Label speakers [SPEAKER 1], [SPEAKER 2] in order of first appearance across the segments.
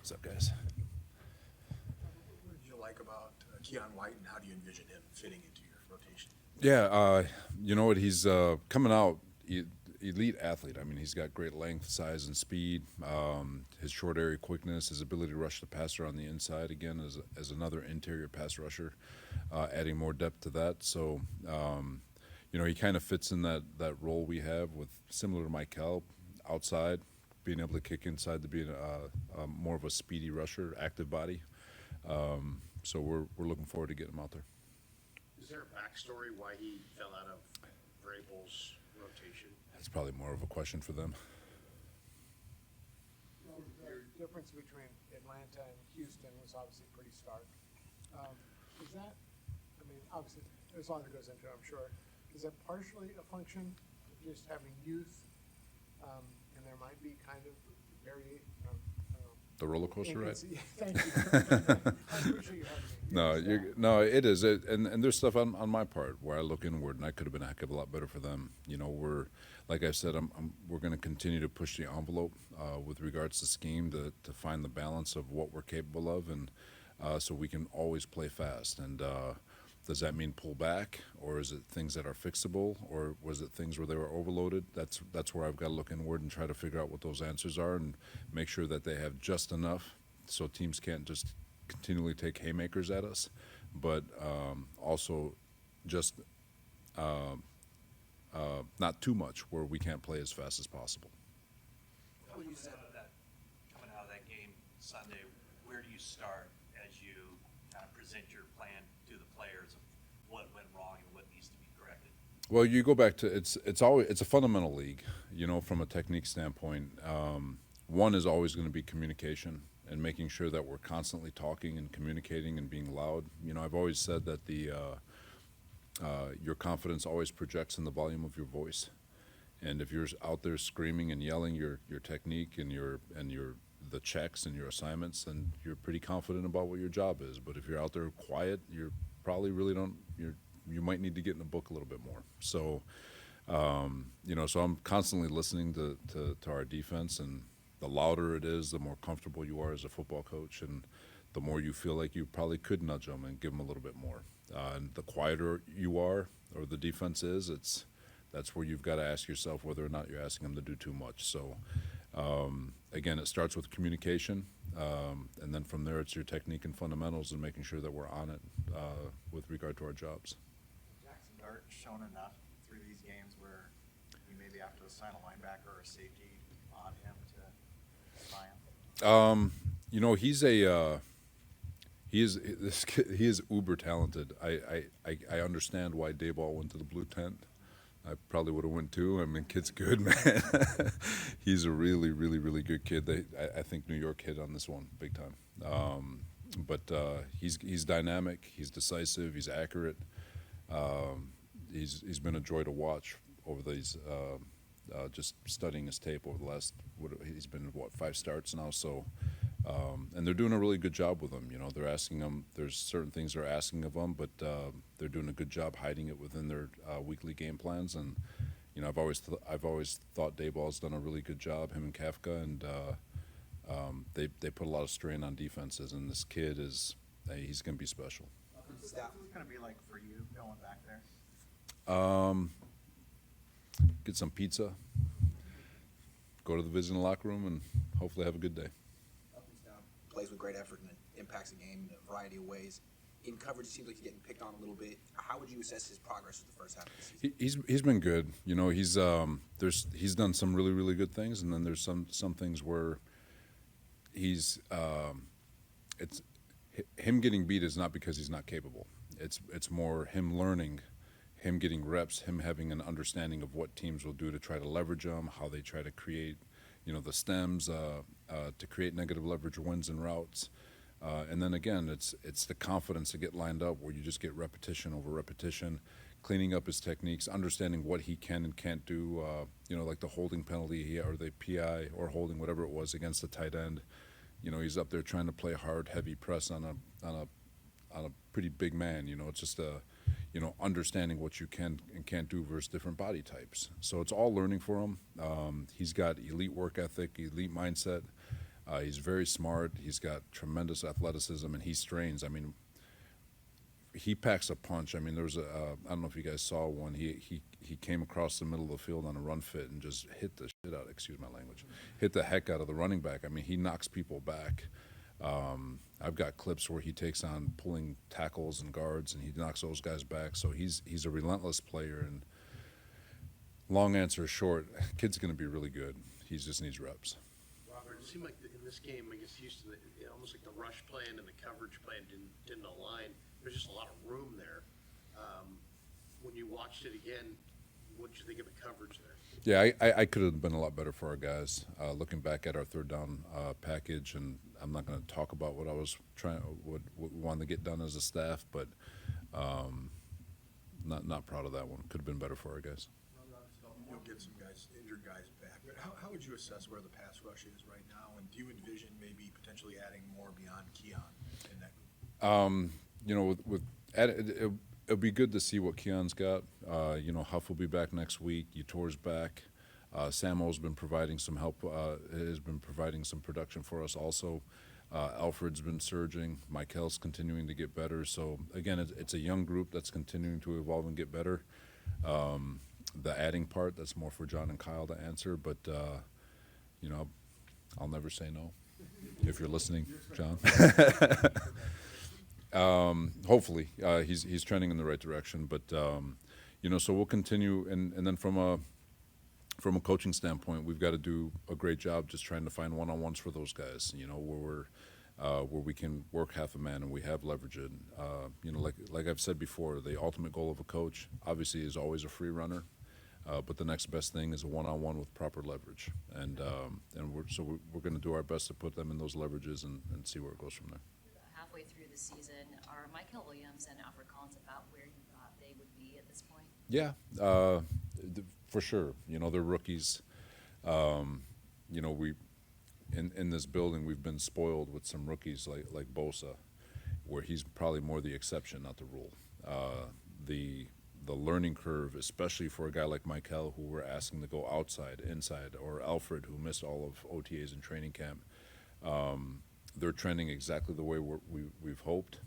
[SPEAKER 1] What's up, guys?
[SPEAKER 2] What did you like about Keon White, and how do you envision him fitting into your rotation?
[SPEAKER 1] Yeah, you know what? He's coming out elite athlete. I mean, he's got great length, size, and speed. His short area quickness, his ability to rush the passer on the inside again as another interior pass rusher, adding more depth to that. So, he kind of fits in that role we have with similar to Mikel outside, being able to kick inside to be more of a speedy rusher, active body. So we're looking forward to getting him out there.
[SPEAKER 2] Is there a backstory why he fell out of Vrabel's rotation?
[SPEAKER 1] That's probably more of a question for them.
[SPEAKER 3] Well, the difference between Atlanta and Houston was obviously pretty stark. Is that, I mean, obviously, there's a lot that goes into it, I'm sure. Is that partially a function of just having youth, and there might be kind of very, I don't know.
[SPEAKER 1] The roller coaster ride?
[SPEAKER 3] Thank you. I appreciate you having me.
[SPEAKER 1] No, it is. And there's stuff on my part where I look inward, and I could have been a heck of a lot better for them. We're, like I said, we're going to continue to push the envelope with regards to scheme to find the balance of what we're capable of, and so we can always play fast. And does that mean pull back, or is it things that are fixable, or was it things where they were overloaded? That's where I've got to look inward and try to figure out what those answers are and make sure that they have just enough so teams can't just continually take haymakers at us, but also just not too much where we can't play as fast as possible.
[SPEAKER 4] What you said of that, coming out of that game Sunday, where do you start as you kind of present your plan to the players of what went wrong and what needs to be corrected?
[SPEAKER 1] Well, you go back to it's a fundamental league, from a technique standpoint. One is always going to be communication and making sure that we're constantly talking and communicating and being loud. I've always said that your confidence always projects in the volume of your voice, and if you're out there screaming and yelling your technique and the checks and your assignments, then you're pretty confident about what your job is. But if you're out there quiet, you're probably really don't. You might need to get in the book a little bit more. So, so I'm constantly listening to our defense, and the louder it is, the more comfortable you are as a football coach, and the more you feel like you probably could nudge them and give them a little bit more. And the quieter you are, or the defense is, that's where you've got to ask yourself whether or not you're asking them to do too much. So, again, it starts with communication, and then from there it's your technique and fundamentals and making sure that we're on it with regard to our jobs.
[SPEAKER 5] Jackson Dart shown enough through these games where you maybe have to assign a linebacker or a safety on him to spy him?
[SPEAKER 1] He is uber talented. I understand why Dayball went to the blue tent. I probably would have went too. I mean, kid's good, man. He's a really, really, really good kid. I think New York hit on this one big time. But he's dynamic. He's decisive. He's accurate. He's been a joy to watch over these. Just studying his tape over the last. He's been 5 starts now. So. And they're doing a really good job with him. They're asking him. There's certain things they're asking of him, but they're doing a good job hiding it within their weekly game plans. And I've always thought Dayball's done a really good job. Him and Kafka, and they put a lot of strain on defenses. And this kid he's going to be special.
[SPEAKER 5] What's it going to be like for you going back there?
[SPEAKER 1] Get some pizza, go to the visiting locker room, and hopefully have a good day.
[SPEAKER 6] Plays with great effort and impacts the game in a variety of ways. In coverage, it seems like he's getting picked on a little bit. How would you assess his progress with the first half of the season?
[SPEAKER 1] He's been good. He's done some really, really good things, and then there's some things where it's him getting beat is not because he's not capable. It's more him learning, him getting reps, him having an understanding of what teams will do to try to leverage him, how they try to create the stems to create negative leverage wins and routes. And then again, it's the confidence to get lined up where you just get repetition over repetition, cleaning up his techniques, understanding what he can and can't do, like the holding penalty or the PI or holding, whatever it was, against the tight end. He's up there trying to play hard, heavy press on a pretty big man. It's just understanding what you can and can't do versus different body types. So it's all learning for him. He's got elite work ethic, elite mindset. He's very smart. He's got tremendous athleticism, and he strains. I mean, he packs a punch. I mean, there was I don't know if you guys saw one. He came across the middle of the field on a run fit and just hit the shit out. Excuse my language. Hit the heck out of the running back. I mean, he knocks people back. I've got clips where he takes on pulling tackles and guards, and he knocks those guys back. So he's a relentless player. And long answer short, kid's going to be really good. He just needs reps.
[SPEAKER 7] Robert, it seemed like in this game against Houston, almost like the rush plan and the coverage plan didn't align. There's just a lot of room there. When you watched it again, what did you think of the coverage there?
[SPEAKER 1] Yeah, I could have been a lot better for our guys. Looking back at our third down package, and I'm not going to talk about what I was what we wanted to get done as a staff, but not proud of that one. Could have been better for our guys.
[SPEAKER 2] You'll get some guys, injured guys back, but how would you assess where the pass rush is right now? And do you envision maybe potentially adding more beyond Keon in that group?
[SPEAKER 1] You know, it'll be good to see what Keon's got. You know, Huff will be back next week. Utor's back. Samo's been providing some help. Has been providing some production for us also. Alfred's been surging. Mikel's continuing to get better. So again, it's a young group that's continuing to evolve and get better. The adding part, that's more for John and Kyle to answer. But you know, I'll never say no. If you're listening, John. Hopefully, he's trending in the right direction. But you know, so we'll continue, and then from a coaching standpoint, we've got to do a great job just trying to find one-on-ones for those guys. You know, where we can work half a man and we have leverage it. You know, like I've said before, the ultimate goal of a coach obviously is always a free runner. But the next best thing is a one-on-one with proper leverage, and we're going to do our best to put them in those leverages and see where it goes from there.
[SPEAKER 8] Halfway through the season, are Michael Williams and Alfred Collins about where you thought they would be at this point?
[SPEAKER 1] Yeah, for sure. You know, they're rookies. You know, in this building we've been spoiled with some rookies like Bosa, where he's probably more the exception, not the rule. The learning curve, especially for a guy like Mikel, who we're asking to go outside, inside, or Alfred, who missed all of OTAs and training camp, they're trending exactly the way we've hoped,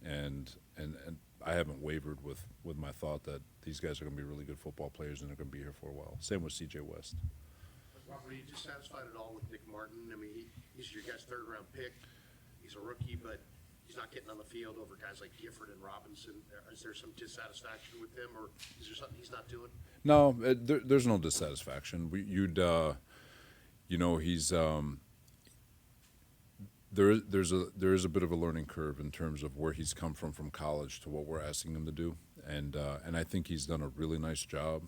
[SPEAKER 1] and I haven't wavered with my thought that these guys are going to be really good football players and they're going to be here for a while. Same with C.J. West.
[SPEAKER 7] Robert, are you dissatisfied at all with Nick Martin? I mean, he's your guy's third-round pick. He's a rookie, but he's not getting on the field over guys like Gifford and Robinson. Is there some dissatisfaction with him, or is there something he's not doing?
[SPEAKER 1] No, there's no dissatisfaction. You know, he's there is a bit of a learning curve in terms of where he's come from college to what we're asking him to do, and I think he's done a really nice job.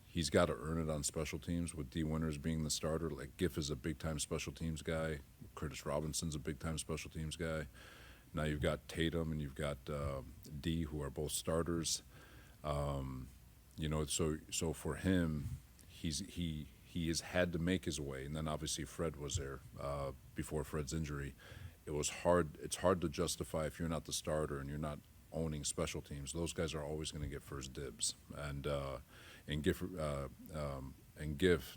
[SPEAKER 1] He's got to earn it on special teams, with D. Winters being the starter. Like, Giff is a big-time special teams guy. Curtis Robinson's a big-time special teams guy. Now you've got Tatum and you've got D, who are both starters. You know, so for him, he has had to make his way. And then obviously Fred was there before Fred's injury. It's hard to justify if you're not the starter and you're not owning special teams. Those guys are always going to get first dibs. And Giff,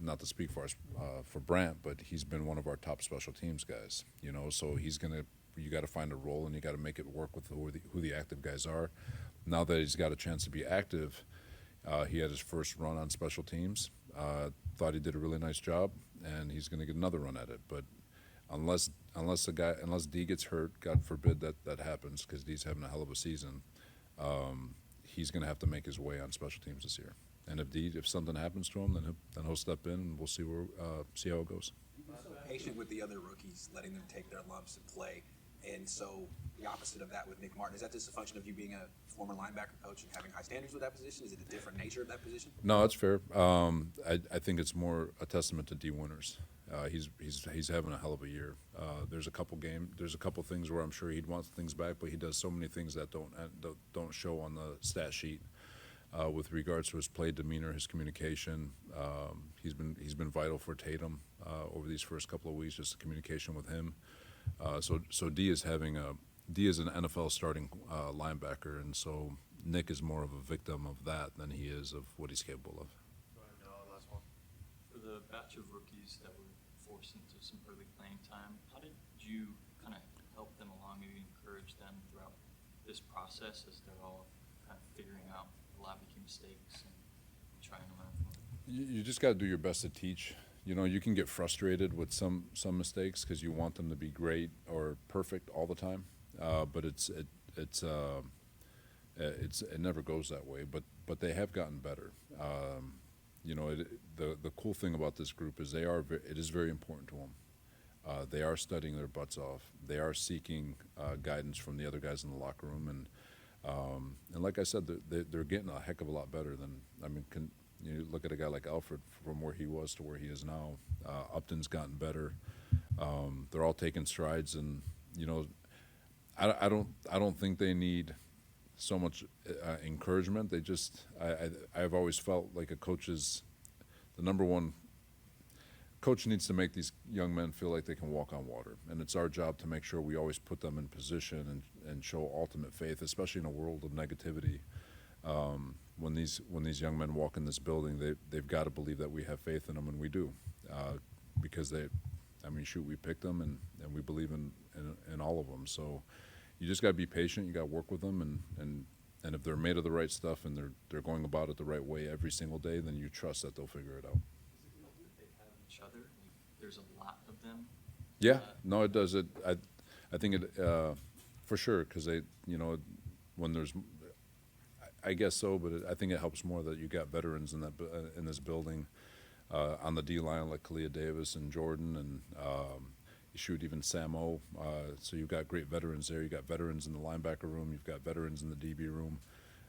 [SPEAKER 1] not to speak for Brant, but he's been one of our top special teams guys. You know, so you got to find a role and you got to make it work with who the active guys are. Now that he's got a chance to be active, he had his first run on special teams. Thought he did a really nice job, and he's going to get another run at it. But unless D gets hurt, God forbid that happens, because D's having a hell of a season, he's going to have to make his way on special teams this year. And if something happens to him, then he'll step in, and we'll see how it goes.
[SPEAKER 6] Patient with the other rookies, letting them take their lumps and play. And so the opposite of that with Nick Martin, is that just a function of you being a former linebacker coach and having high standards with that position? Is it a different nature of that position?
[SPEAKER 1] No, that's fair. I think it's more a testament to D. Winters. He's having a hell of a year. There's a couple things where I'm sure he'd want things back, but he does so many things that don't show on the stat sheet. With regards to his play demeanor, his communication, he's been vital for Tatum over these first couple of weeks. Just the communication with him. So D is an NFL starting linebacker, and so Nick is more of a victim of that than he is of what he's capable of.
[SPEAKER 9] Last one. For the batch of rookies that were forced into some early playing time. How did you kind of help them along, maybe encourage them throughout this process as they're all kind of figuring out a lot of the key mistakes and trying to learn from it?
[SPEAKER 1] You just got to do your best to teach. You know, you can get frustrated with some mistakes because you want them to be great or perfect all the time, but it never goes that way. But they have gotten better. You know, the cool thing about this group is it is very important to them. They are studying their butts off. They are seeking guidance from the other guys in the locker room, and like I said, they're getting a heck of a lot better than you look at a guy like Alfred from where he was to where he is now. Upton's gotten better. They're all taking strides, and you know, I don't think they need so much encouragement. They just I've always felt like a coach's the number one coach needs to make these young men feel like they can walk on water, and it's our job to make sure we always put them in position and show ultimate faith, especially in a world of negativity. When these young men walk in this building, they've got to believe that we have faith in them, and we do, because we picked them, and we believe in all of them. So you just got to be patient. You got to work with them, and if they're made of the right stuff and they're going about it the right way every single day, then you trust that they'll figure it out.
[SPEAKER 9] Does it help that they have each other? Like, there's a lot of them.
[SPEAKER 1] Yeah, no, it does. I think it for sure, because they, you know, when there's, I guess so, but I think it helps more that you got veterans in this building, on the D line like Kalia Davis and Jordan, and you shoot even Samo. So you've got great veterans there. You got veterans in the linebacker room. You've got veterans in the DB room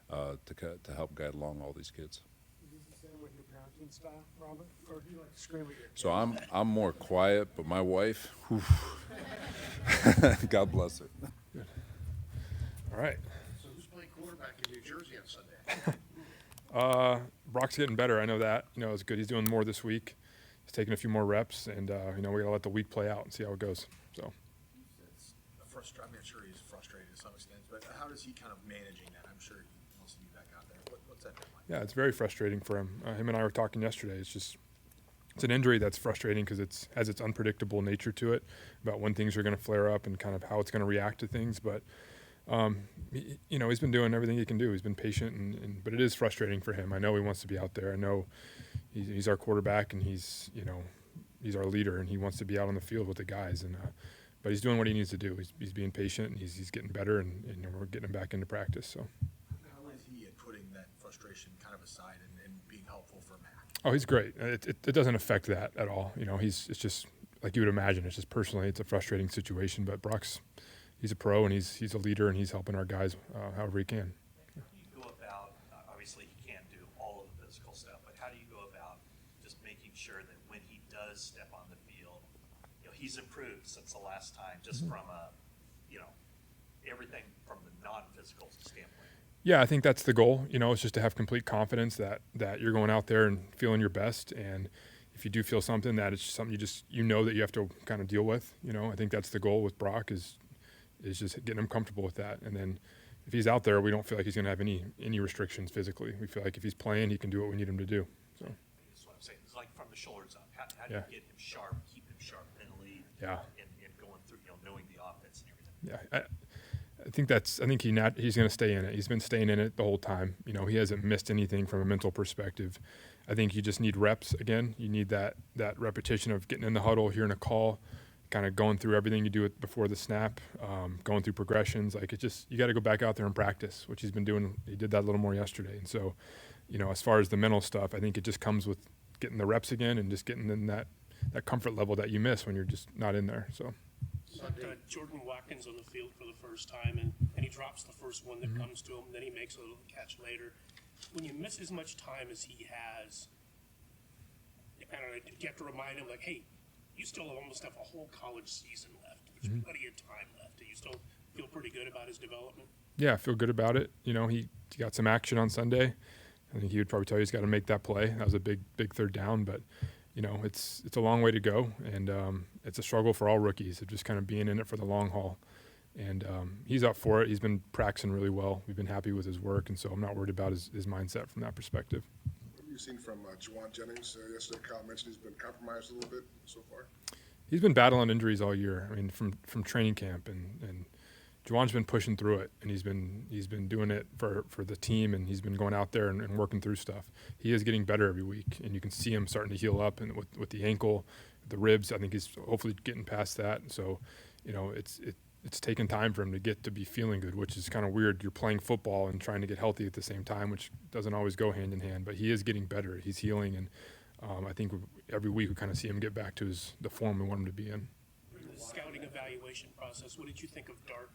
[SPEAKER 1] to help guide along all these kids.
[SPEAKER 3] Is this the same with your parenting style, Robert, or do you like to scream at your kids?
[SPEAKER 1] So I'm more quiet, but my wife, whew, God bless her.
[SPEAKER 10] All right.
[SPEAKER 7] So who's playing quarterback in New Jersey on Sunday?
[SPEAKER 10] Brock's getting better. I know that. You know, it's good. He's doing more this week. He's taking a few more reps, and you know, we gotta let the week play out and see how it goes. So.
[SPEAKER 2] It's I'm not sure he's frustrated to some extent, but how is he kind of managing that? I'm sure he wants to be back out there. What's that been like?
[SPEAKER 10] Yeah, it's very frustrating for him. Him and I were talking yesterday. It's an injury that's frustrating because it has its unpredictable nature to it about when things are going to flare up and kind of how it's going to react to things. But you know, he's been doing everything he can do. He's been patient, but it is frustrating for him. I know he wants to be out there. I know he's our quarterback, and he's our leader, and he wants to be out on the field with the guys. And but he's doing what he needs to do. He's being patient, and he's getting better, and we're getting him back into practice. So.
[SPEAKER 2] How is he at putting that frustration kind of aside and being helpful for Mac?
[SPEAKER 10] Oh, he's great. It doesn't affect that at all. You know, it's just like you would imagine. It's just personally, it's a frustrating situation. But he's a pro, and he's a leader, and he's helping our guys however he can.
[SPEAKER 4] How do you go about, obviously he can't do all of the physical stuff, but how do you go about just making sure that when he does step on the field, you know, he's improved since the last time, just from everything from the non-physical standpoint?
[SPEAKER 10] Yeah, I think that's the goal. You know, it's just to have complete confidence that you're going out there and feeling your best. And if you do feel something, that it's something you know that you have to kind of deal with. You know, I think that's the goal with Brock is just getting him comfortable with that. And then if he's out there, we don't feel like he's going to have any restrictions physically. We feel like if he's playing, he can do what we need him to do. So.
[SPEAKER 4] That's what I'm saying. It's like from the shoulder zone. How do you get him sharp, keep him sharp mentally,
[SPEAKER 10] Yeah.
[SPEAKER 4] and going through, knowing the offense and everything?
[SPEAKER 10] Yeah, I think he's going to stay in it. He's been staying in it the whole time. You know, he hasn't missed anything from a mental perspective. I think you just need reps again. You need that repetition of getting in the huddle, hearing a call, kind of going through everything you do before the snap, going through progressions. Like you got to go back out there and practice, which he's been doing. He did that a little more yesterday. And so, you know, as far as the mental stuff, I think it just comes with getting the reps again and just getting in that comfort level that you miss when you're just not in there. So.
[SPEAKER 11] Jordan Watkins on the field for the first time, and he drops the first one that comes to him, then he makes a little catch later. When you miss as much time as he has, I don't know, you have to remind him, like, hey, you still almost have a whole college season left. There's plenty of time left. Do you still feel pretty good about his development?
[SPEAKER 10] Yeah, I feel good about it. You know, he got some action on Sunday. I think he would probably tell you he's got to make that play. That was a big third down, but you know, it's a long way to go, and it's a struggle for all rookies of just kind of being in it for the long haul. And he's up for it. He's been practicing really well. We've been happy with his work, and so I'm not worried about his mindset from that perspective.
[SPEAKER 2] Your
[SPEAKER 12] we've seen from Juwan Jennings yesterday? Kyle mentioned he's been compromised a little bit so far.
[SPEAKER 10] He's been battling injuries all year. I mean, from training camp, and Juwan's been pushing through it, and he's been doing it for the team, and he's been going out there and working through stuff. He is getting better every week, and you can see him starting to heal up, and with the ankle, the ribs. I think he's hopefully getting past that. So, you know, it's taken time for him to get to be feeling good, which is kind of weird. You're playing football and trying to get healthy at the same time, which doesn't always go hand in hand. But he is getting better. He's healing, and I think every week we kind of see him get back to the form we want him to be in.
[SPEAKER 11] The scouting evaluation process, what did you think of Dart?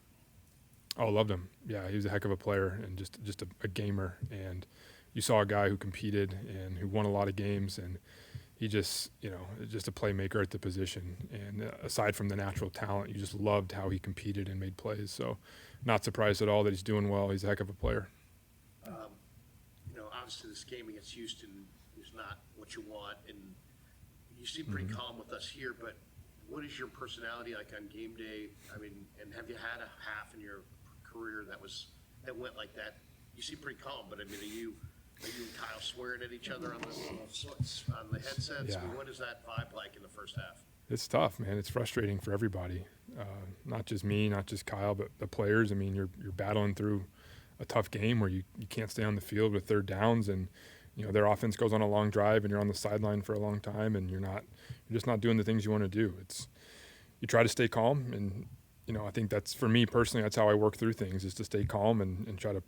[SPEAKER 10] Oh, loved him. Yeah, he was a heck of a player and just a gamer. And you saw a guy who competed and who won a lot of games, and he just, you know, just a playmaker at the position. And aside from the natural talent, you just loved how he competed and made plays. So not surprised at all that he's doing well. He's a heck of a player.
[SPEAKER 7] You know, obviously this game against Houston is not what you want, and you seem pretty calm with us here, but what is your personality like on game day? I mean, and have you had a half in your career that went like that? You seem pretty calm, but I mean, are you and Kyle swearing at each other on the headsets?
[SPEAKER 10] Yeah.
[SPEAKER 7] I mean, what is that vibe like in the first half?
[SPEAKER 10] It's tough, man. It's frustrating for everybody, not just me, not just Kyle, but the players. I mean, you're battling through a tough game where you can't stay on the field with third downs, and you know their offense goes on a long drive, and you're on the sideline for a long time, and you're just not doing the things you want to do. You try to stay calm, and you know I think that's, for me personally, that's how I work through things, is to stay calm and try to,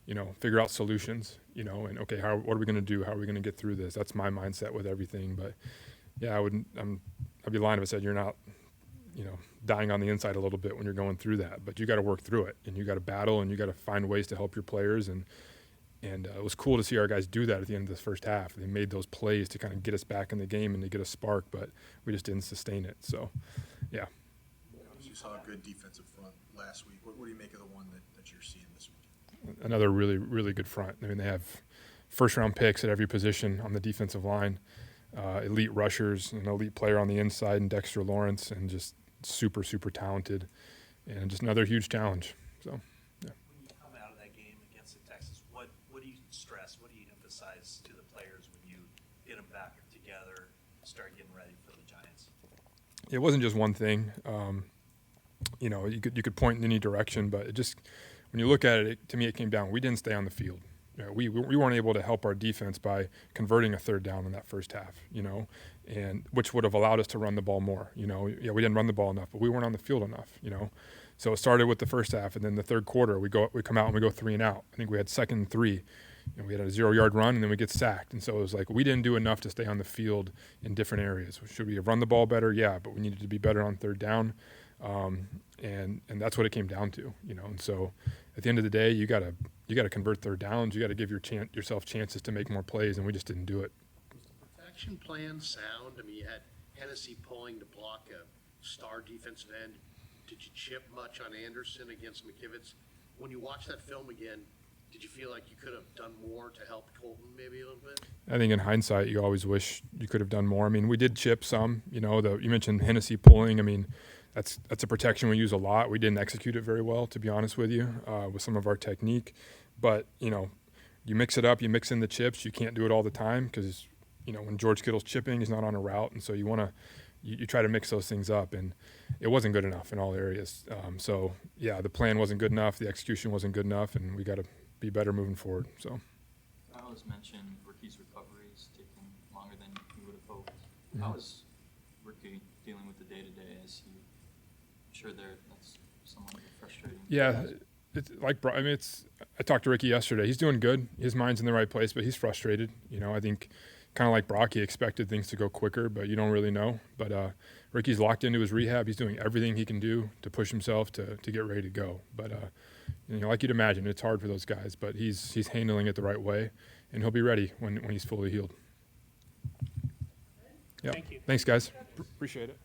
[SPEAKER 10] you know, figure out solutions, you know, and okay, what are we going to do? How are we going to get through this? That's my mindset with everything. But yeah, I'd be lying if I said you're not, you know, dying on the inside a little bit when you're going through that. But you got to work through it, and you got to battle, and you got to find ways to help your players. And it was cool to see our guys do that at the end of this first half. They made those plays to kind of get us back in the game and to get a spark, but we just didn't sustain it. So, yeah.
[SPEAKER 2] You saw a good defensive front last week. What do you make of the one that you're seeing this week?
[SPEAKER 10] Another really, really good front. I mean, they have first-round picks at every position on the defensive line, elite rushers, an elite player on the inside, and Dexter Lawrence, and just super, super talented, and just another huge challenge. So, yeah.
[SPEAKER 4] When you come out of that game against the Texans, what do you stress? What do you emphasize to the players when you get them back together, start getting ready for the Giants?
[SPEAKER 10] It wasn't just one thing. You know, you could point in any direction, but it just, when you look at it, to me, it came down. We didn't stay on the field. You know, we weren't able to help our defense by converting a third down in that first half, you know, and which would have allowed us to run the ball more. You know, yeah, we didn't run the ball enough, but we weren't on the field enough, you know. So it started with the first half, and then the third quarter, we come out and we go 3 and out. I think we had 2nd and 3. You know, we had a 0-yard run, and then we get sacked. And so it was like we didn't do enough to stay on the field in different areas. Should we have run the ball better? Yeah, but we needed to be better on third down. And that's what it came down to, you know. And so at the end of the day, you gotta convert third downs. You got to give yourself chances to make more plays, and we just didn't do it.
[SPEAKER 7] Was the protection plan sound? I mean, you had Hennessy pulling to block a star defensive end. Did you chip much on Anderson against McKivitz? When you watch that film again, did you feel like you could have done more to help Colton maybe a little bit?
[SPEAKER 10] I think in hindsight, you always wish you could have done more. I mean, we did chip some. You know, you mentioned Hennessy pulling. I mean, that's a protection we use a lot. We didn't execute it very well, to be honest with you, with some of our technique. But, you know, you mix it up, you mix in the chips. You can't do it all the time because, you know, when George Kittle's chipping, he's not on a route. And so you try to mix those things up. And it wasn't good enough in all areas. So, yeah, the plan wasn't good enough. The execution wasn't good enough. And we got to be better moving forward. So,
[SPEAKER 9] I always mentioned Ricky's recoveries taking longer than he would have hoped.
[SPEAKER 10] Mhm.
[SPEAKER 9] How is Ricky dealing with the day-to-day? Is he, I'm sure that's somewhat frustrating.
[SPEAKER 10] yeah, it's like, I mean, I talked to Ricky yesterday. He's doing good. His mind's in the right place, but he's frustrated. You know, I think kind of like Brock, he expected things to go quicker, but you don't really know. But Ricky's locked into his rehab. He's doing everything he can do to push himself to get ready to go. But, you know, like you'd imagine, it's hard for those guys, but he's handling it the right way, and he'll be ready when he's fully healed. Yep.
[SPEAKER 11] Thank you.
[SPEAKER 10] Thanks, guys. Appreciate it.